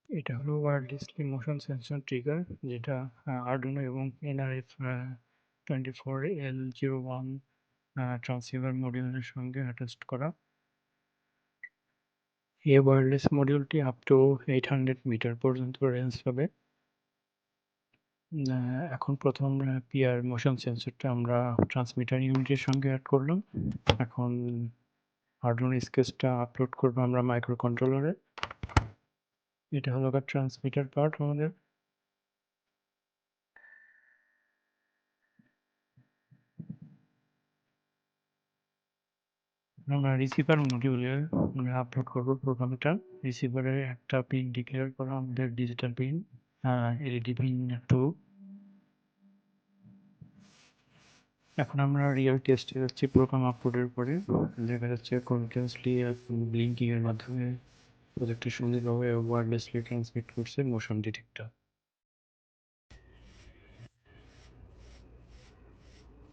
এটা হলো wirelessly motion sensor trigger, যেটা আরডুইনো এবং এনআরএফ 24L01 ট্রান্সসিভার মডিউলের সঙ্গে অ্যাটাচড করা। এই ওয়্যারলেস মডিউলটি আপ টু 800 মিটার পর্যন্ত রেঞ্জ পাবে। এখন প্রথম পিআর মোশন সেন্সরটা আমরা ট্রান্সমিটার ইউনিটের সঙ্গে অ্যাড করলাম। এখন আরডুইনো স্কেচটা আপলোড করবো আমরা মাইক্রো কন্ট্রোলারে। এটা হলো ট্রান্সমিটার পার্ট আমাদের। আমরা রিসিভার মডিউলে আমরা আপলোড করবো প্রোগ্রামটা। রিসিভারে একটা পিন ডিক্লেয়ার করা আমাদের ডিজিটাল পিন, এলইডি পিন 2। এখন আমরা রিয়েল টেস্টে যাচ্ছি প্রোগ্রাম আপলোডের পরে। দেখা যাচ্ছে কন্টিনিউয়াসলি ব্লিঙ্কিং এর মাধ্যমে প্রজেক্টটি সুন্দরভাবে ওয়্যারলেসলি ট্রান্সমিট করছে মোশন ডিটেক্টর।